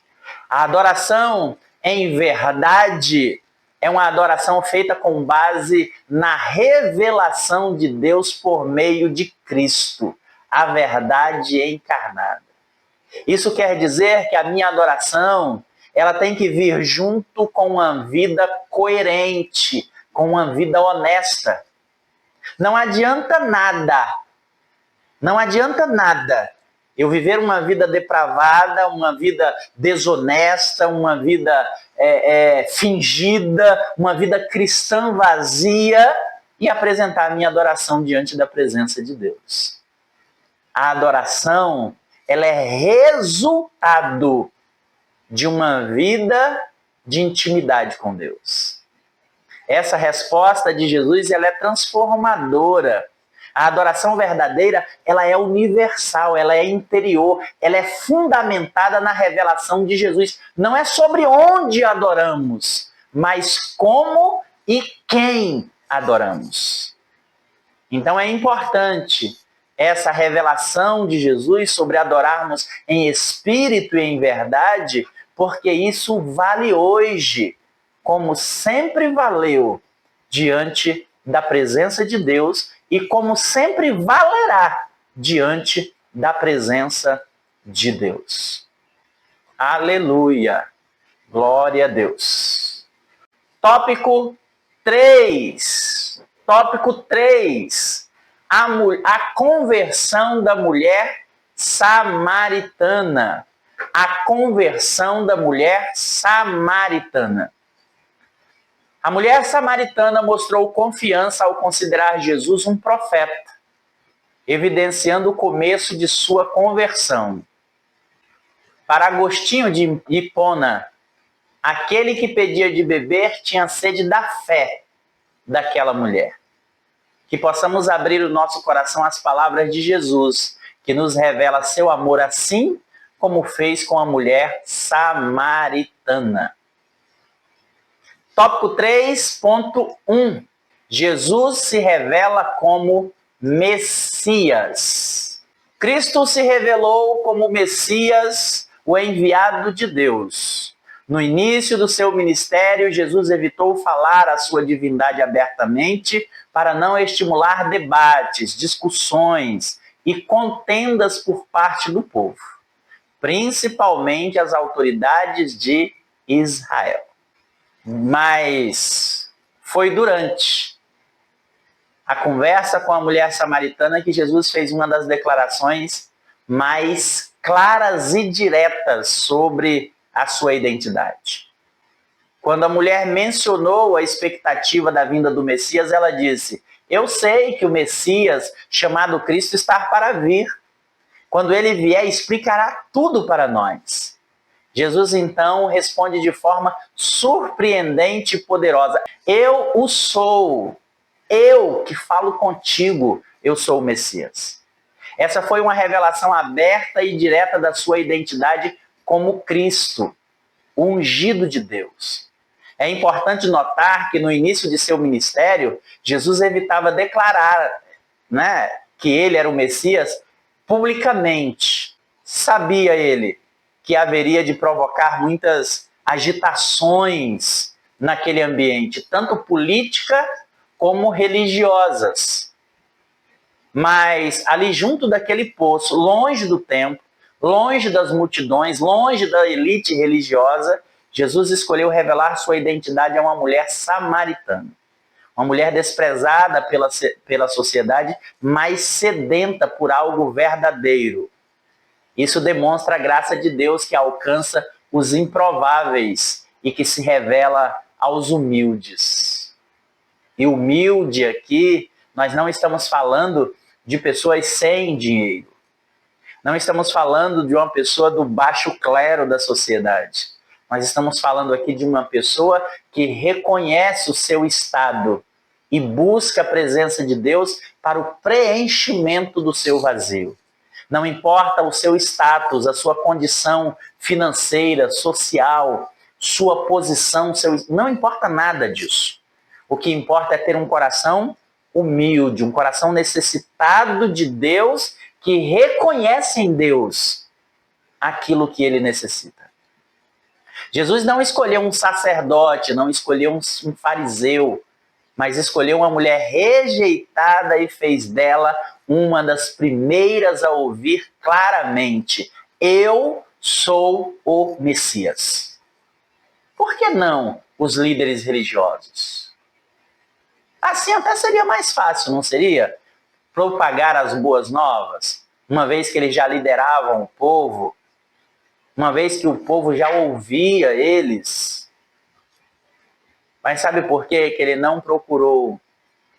A adoração em verdade é uma adoração feita com base na revelação de Deus por meio de Cristo, a verdade encarnada. Isso quer dizer que a minha adoração, ela tem que vir junto com uma vida coerente, com uma vida honesta. Não adianta nada eu viver uma vida depravada, uma vida desonesta, uma vida fingida, uma vida cristã vazia e apresentar a minha adoração diante da presença de Deus. A adoração, ela é resultado de uma vida de intimidade com Deus. Essa resposta de Jesus, ela é transformadora. A adoração verdadeira, ela é universal, ela é interior, ela é fundamentada na revelação de Jesus. Não é sobre onde adoramos, mas como e quem adoramos. Então é importante essa revelação de Jesus sobre adorarmos em espírito e em verdade, porque isso vale hoje, como sempre valeu diante da presença de Deus e como sempre valerá diante da presença de Deus. Aleluia! Glória a Deus! Tópico 3. Tópico 3. A conversão da mulher samaritana. A conversão da mulher samaritana. A mulher samaritana mostrou confiança ao considerar Jesus um profeta. evidenciando o começo de sua conversão. Para Agostinho de Hipona, aquele que pedia de beber tinha sede da fé daquela mulher. Que possamos abrir o nosso coração às palavras de Jesus, que nos revela seu amor assim como fez com a mulher samaritana. Tópico 3.1. Jesus se revela como Messias. Cristo se revelou como Messias, o enviado de Deus. No início do seu ministério, Jesus evitou falar a sua divindade abertamente para não estimular debates, discussões e contendas por parte do povo, principalmente as autoridades de Israel. Mas foi durante a conversa com a mulher samaritana que Jesus fez uma das declarações mais claras e diretas sobre a sua identidade. Quando a mulher mencionou a expectativa da vinda do Messias, ela disse: eu sei que o Messias, chamado Cristo, está para vir. Quando ele vier, explicará tudo para nós. Jesus, então, responde de forma surpreendente e poderosa: eu o sou. Eu que falo contigo, eu sou o Messias. Essa foi uma revelação aberta e direta da sua identidade como Cristo, o ungido de Deus. É importante notar que no início de seu ministério, Jesus evitava declarar, que ele era o Messias publicamente. Sabia ele que haveria de provocar muitas agitações naquele ambiente, tanto política como religiosas. Mas ali junto daquele poço, longe do templo, longe das multidões, longe da elite religiosa, Jesus escolheu revelar sua identidade a uma mulher samaritana. Uma mulher desprezada pela sociedade, mas sedenta por algo verdadeiro. Isso demonstra a graça de Deus que alcança os improváveis e que se revela aos humildes. E humilde aqui, nós não estamos falando de pessoas sem dinheiro. Não estamos falando de uma pessoa do baixo clero da sociedade. Nós estamos falando aqui de uma pessoa que reconhece o seu estado e busca a presença de Deus para o preenchimento do seu vazio. Não importa o seu status, a sua condição financeira, social, sua posição, não importa nada disso. O que importa é ter um coração humilde, um coração necessitado de Deus, que reconhece em Deus aquilo que ele necessita. Jesus não escolheu um sacerdote, não escolheu um fariseu, mas escolheu uma mulher rejeitada e fez dela uma das primeiras a ouvir claramente: eu sou o Messias. Por que não os líderes religiosos? Assim até seria mais fácil, não seria? Propagar as boas novas, uma vez que eles já lideravam o povo, uma vez que o povo já ouvia eles. Mas sabe por quê que ele não procurou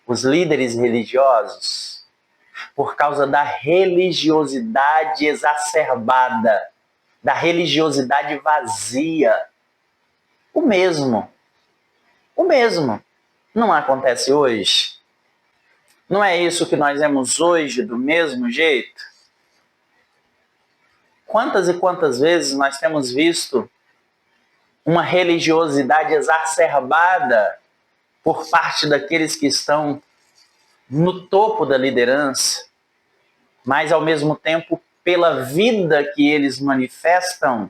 os líderes religiosos? Por causa da religiosidade exacerbada, da religiosidade vazia. O mesmo não acontece hoje? Não é isso que nós vemos hoje do mesmo jeito? Quantas e quantas vezes nós temos visto uma religiosidade exacerbada por parte daqueles que estão no topo da liderança, mas ao mesmo tempo, pela vida que eles manifestam,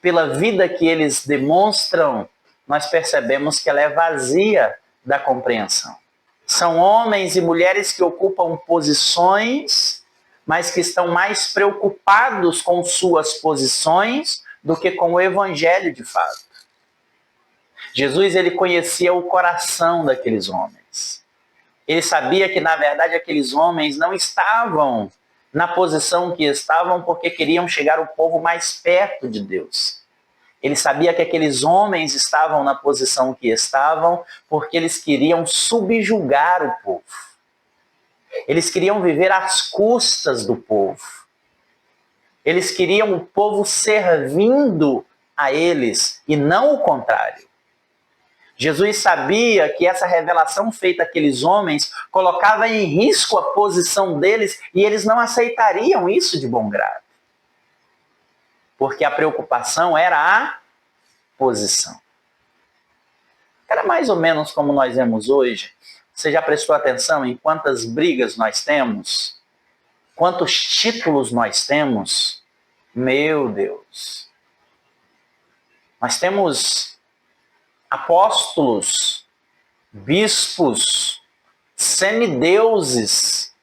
pela vida que eles demonstram, nós percebemos que ela é vazia da compreensão. São homens e mulheres que ocupam posições, mas que estão mais preocupados com suas posições do que com o evangelho de fato. Jesus, ele conhecia o coração daqueles homens. Ele sabia que, na verdade, aqueles homens não estavam na posição que estavam porque queriam chegar o povo mais perto de Deus. Ele sabia que aqueles homens estavam na posição que estavam porque eles queriam subjugar o povo. Eles queriam viver às custas do povo. Eles queriam o povo servindo a eles e não o contrário. Jesus sabia que essa revelação feita àqueles homens colocava em risco a posição deles e eles não aceitariam isso de bom grado. Porque a preocupação era a posição. Era mais ou menos como nós vemos hoje. Você já prestou atenção em quantas brigas nós temos? Quantos títulos nós temos? Meu Deus! Nós temos apóstolos, bispos, semideuses.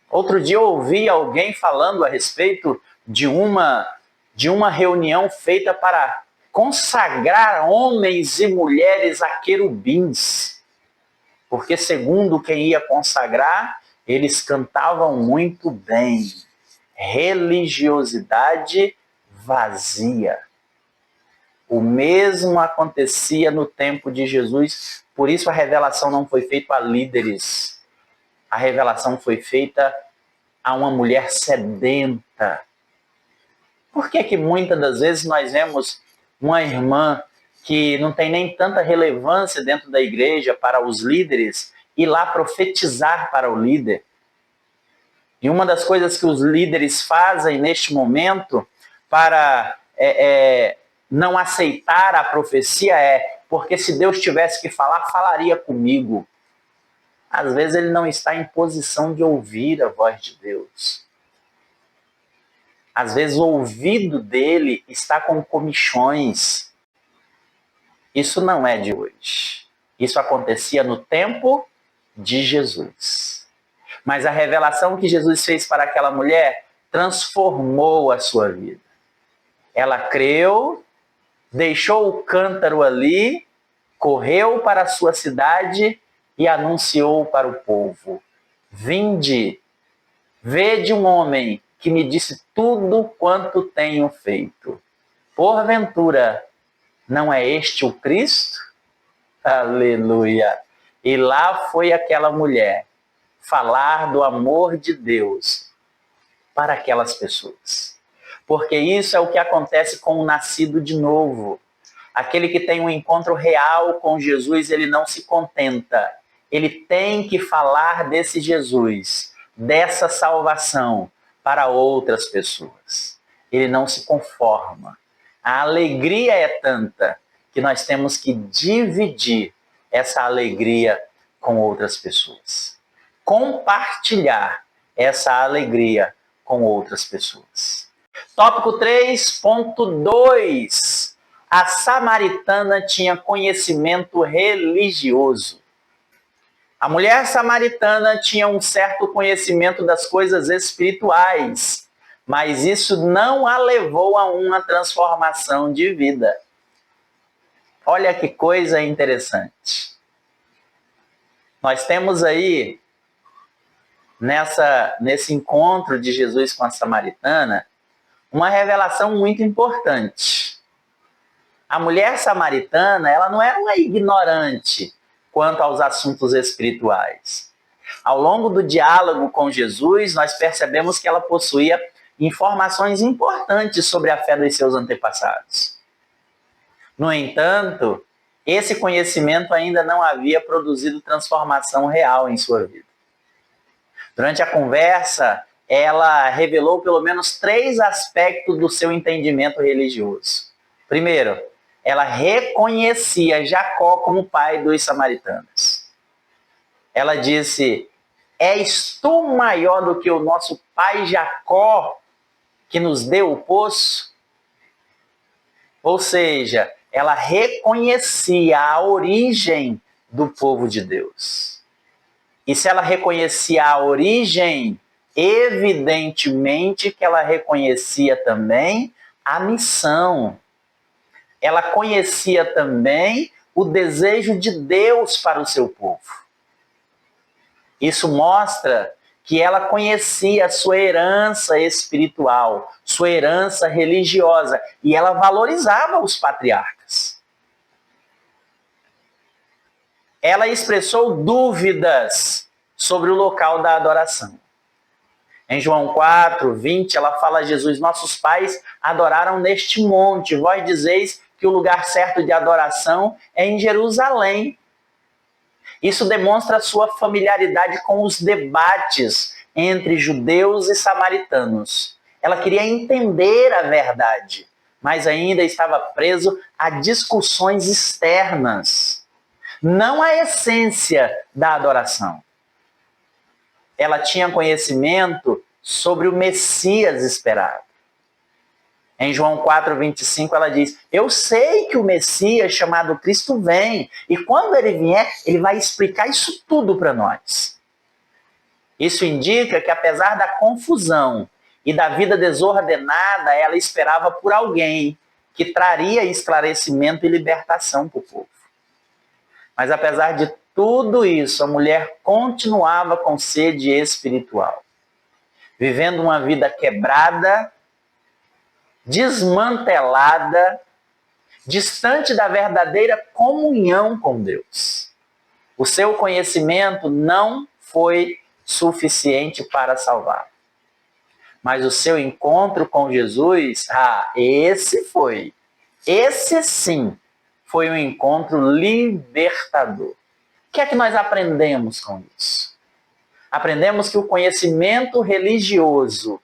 Outro dia eu ouvi alguém falando a respeito de uma reunião feita para consagrar homens e mulheres a querubins. Porque segundo quem ia consagrar, eles cantavam muito bem. Religiosidade vazia. O mesmo acontecia no tempo de Jesus, por isso a revelação não foi feita a líderes. A revelação foi feita a uma mulher sedenta. Por que muitas das vezes nós vemos uma irmã que não tem nem tanta relevância dentro da igreja para os líderes ir lá profetizar para o líder? E uma das coisas que os líderes fazem neste momento para não aceitar a profecia porque se Deus tivesse que falar, falaria comigo. Às vezes ele não está em posição de ouvir a voz de Deus. Às vezes o ouvido dele está com comichões. Isso não é de hoje. Isso acontecia no tempo de Jesus. Mas a revelação que Jesus fez para aquela mulher transformou a sua vida. Ela creu, deixou o cântaro ali, correu para a sua cidade e anunciou para o povo: vinde, vede um homem que me disse tudo quanto tenho feito. Porventura, não é este o Cristo? Aleluia! E lá foi aquela mulher falar do amor de Deus para aquelas pessoas. Porque isso é o que acontece com o nascido de novo. Aquele que tem um encontro real com Jesus, ele não se contenta. Ele tem que falar desse Jesus, dessa salvação para outras pessoas. Ele não se conforma. A alegria é tanta que nós temos que dividir essa alegria com outras pessoas. Compartilhar essa alegria com outras pessoas. Tópico 3.2. A samaritana tinha conhecimento religioso. A mulher samaritana tinha um certo conhecimento das coisas espirituais, mas isso não a levou a uma transformação de vida. Olha que coisa interessante. Nós temos aí, nesse encontro de Jesus com a samaritana, uma revelação muito importante. A mulher samaritana, ela não era uma ignorante quanto aos assuntos espirituais. Ao longo do diálogo com Jesus, nós percebemos que ela possuía informações importantes sobre a fé dos seus antepassados. No entanto, esse conhecimento ainda não havia produzido transformação real em sua vida. Durante a conversa, ela revelou pelo menos 3 aspectos do seu entendimento religioso. Primeiro, ela reconhecia Jacó como pai dos samaritanos. Ela disse: és tu maior do que o nosso pai Jacó, que nos deu o poço? Ou seja, ela reconhecia a origem do povo de Deus. E se ela reconhecia a origem, evidentemente que ela reconhecia também a missão. Ela conhecia também o desejo de Deus para o seu povo. Isso mostra que ela conhecia a sua herança espiritual, sua herança religiosa, e ela valorizava os patriarcas. Ela expressou dúvidas sobre o local da adoração. Em João 4, 20, ela fala a Jesus: nossos pais adoraram neste monte, vós dizeis que o lugar certo de adoração é em Jerusalém. Isso demonstra sua familiaridade com os debates entre judeus e samaritanos. Ela queria entender a verdade, mas ainda estava preso a discussões externas, não a essência da adoração. Ela tinha conhecimento sobre o Messias esperado. Em João 4, 25, ela diz: eu sei que o Messias, chamado Cristo, vem, e quando ele vier, ele vai explicar isso tudo para nós. Isso indica que, apesar da confusão e da vida desordenada, ela esperava por alguém que traria esclarecimento e libertação para o povo. Mas apesar de tudo isso, a mulher continuava com sede espiritual, vivendo uma vida quebrada, desmantelada, distante da verdadeira comunhão com Deus. O seu conhecimento não foi suficiente para salvar. Mas o seu encontro com Jesus, esse foi. Esse sim foi um encontro libertador. O que é que nós aprendemos com isso? Aprendemos que o conhecimento religioso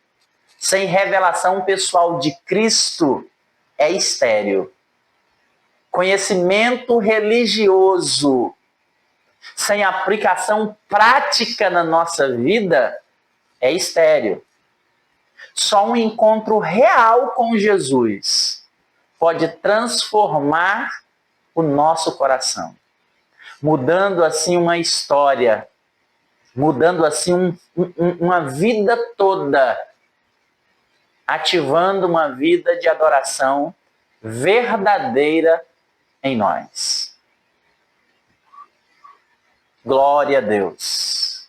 sem revelação pessoal de Cristo é estéril. Conhecimento religioso sem aplicação prática na nossa vida é estéril. Só um encontro real com Jesus pode transformar o nosso coração, mudando assim uma história, mudando assim uma vida toda, ativando uma vida de adoração verdadeira em nós. Glória a Deus.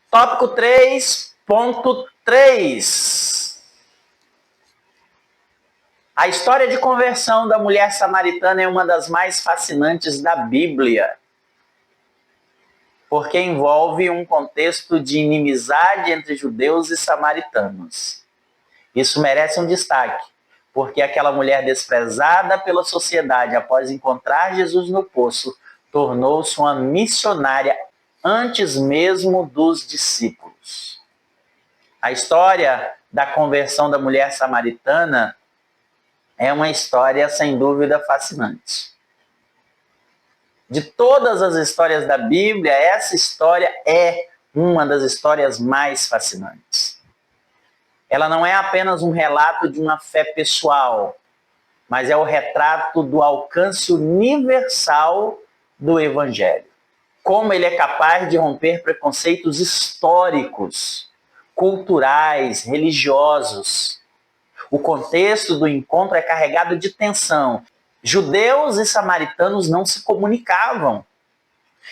Tópico 3.3. A história de conversão da mulher samaritana é uma das mais fascinantes da Bíblia, porque envolve um contexto de inimizade entre judeus e samaritanos. Isso merece um destaque, porque aquela mulher desprezada pela sociedade após encontrar Jesus no poço tornou-se uma missionária antes mesmo dos discípulos. A história da conversão da mulher samaritana é uma história sem dúvida fascinante. De todas as histórias da Bíblia, essa história é uma das histórias mais fascinantes. Ela não é apenas um relato de uma fé pessoal, mas é o retrato do alcance universal do Evangelho. Como ele é capaz de romper preconceitos históricos, culturais, religiosos. O contexto do encontro é carregado de tensão. Judeus e samaritanos não se comunicavam.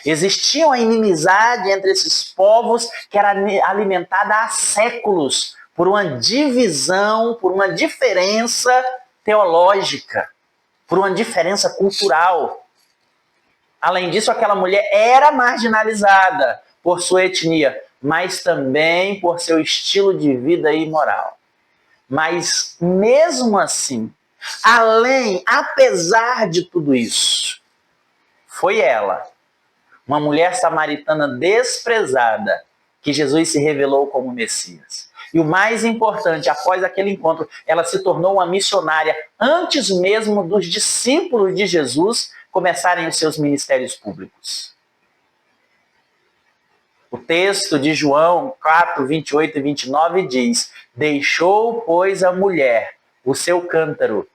Existia uma inimizade entre esses povos que era alimentada há séculos por uma divisão, por uma diferença teológica, por uma diferença cultural. Além disso, aquela mulher era marginalizada por sua etnia, mas também por seu estilo de vida imoral. Mas mesmo assim, apesar de tudo isso, foi ela, uma mulher samaritana desprezada, que Jesus se revelou como Messias. E o mais importante, após aquele encontro, ela se tornou uma missionária antes mesmo dos discípulos de Jesus começarem os seus ministérios públicos. O texto de João 4, 28 e 29 diz: deixou, pois, a mulher o seu cântaro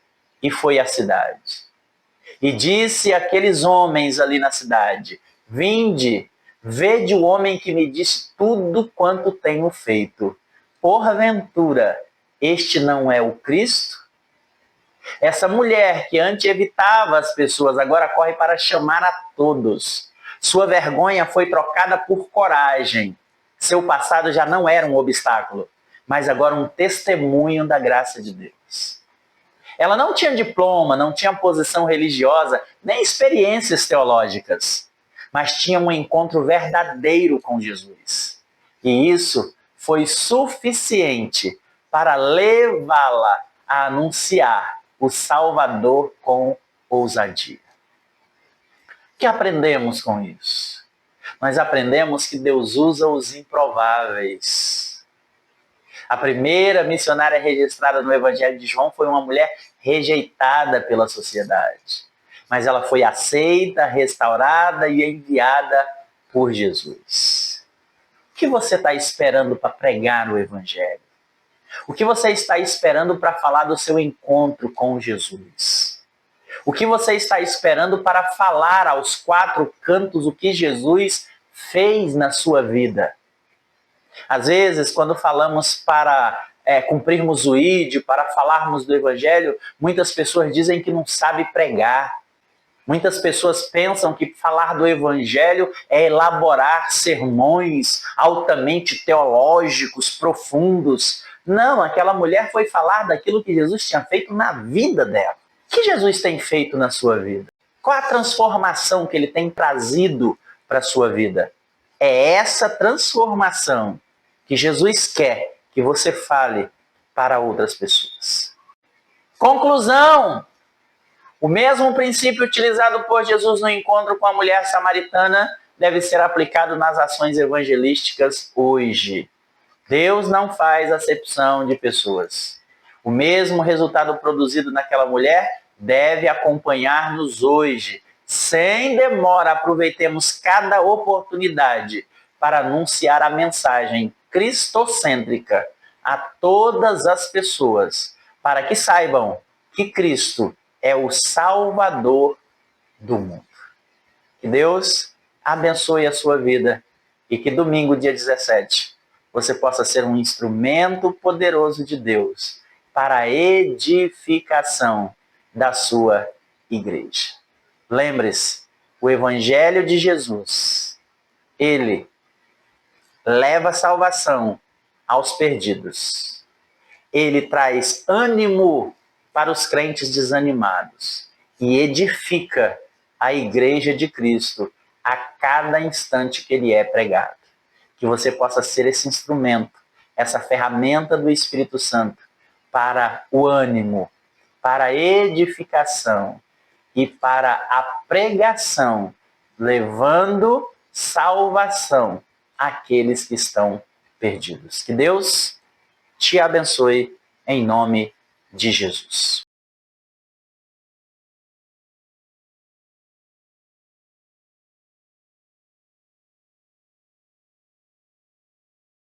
e foi à cidade. E disse àqueles homens ali na cidade: vinde, vede o homem que me disse tudo quanto tenho feito. Porventura, este não é o Cristo? Essa mulher que antes evitava as pessoas, agora corre para chamar a todos. Sua vergonha foi trocada por coragem. Seu passado já não era um obstáculo, mas agora um testemunho da graça de Deus. Ela não tinha diploma, não tinha posição religiosa, nem experiências teológicas. mas tinha um encontro verdadeiro com Jesus. E isso foi suficiente para levá-la a anunciar o Salvador com ousadia. O que aprendemos com isso? Nós aprendemos que Deus usa os improváveis. A primeira missionária registrada no Evangelho de João foi uma mulher rejeitada pela sociedade. Mas ela foi aceita, restaurada e enviada por Jesus. O que você está esperando para pregar o Evangelho? O que você está esperando para falar do seu encontro com Jesus? O que você está esperando para falar aos quatro cantos o que Jesus fez na sua vida? Às vezes, quando falamos para cumprirmos o ID, para falarmos do Evangelho, muitas pessoas dizem que não sabe pregar. Muitas pessoas pensam que falar do Evangelho é elaborar sermões altamente teológicos, profundos. Não, aquela mulher foi falar daquilo que Jesus tinha feito na vida dela. O que Jesus tem feito na sua vida? Qual a transformação que ele tem trazido para a sua vida? É essa transformação que Jesus quer que você fale para outras pessoas. Conclusão! O mesmo princípio utilizado por Jesus no encontro com a mulher samaritana deve ser aplicado nas ações evangelísticas hoje. Deus não faz acepção de pessoas. O mesmo resultado produzido naquela mulher deve acompanhar-nos hoje. Sem demora, aproveitemos cada oportunidade para anunciar a mensagem cristocêntrica a todas as pessoas, para que saibam que Cristo é o Salvador do mundo. Que Deus abençoe a sua vida e que domingo, dia 17, você possa ser um instrumento poderoso de Deus para a edificação da sua igreja. Lembre-se, o Evangelho de Jesus, ele leva salvação aos perdidos. Ele traz ânimo para os crentes desanimados e edifica a igreja de Cristo a cada instante que ele é pregado. Que você possa ser esse instrumento, essa ferramenta do Espírito Santo para o ânimo, para a edificação e para a pregação, levando salvação àqueles que estão perdidos. Que Deus te abençoe em nome de Jesus.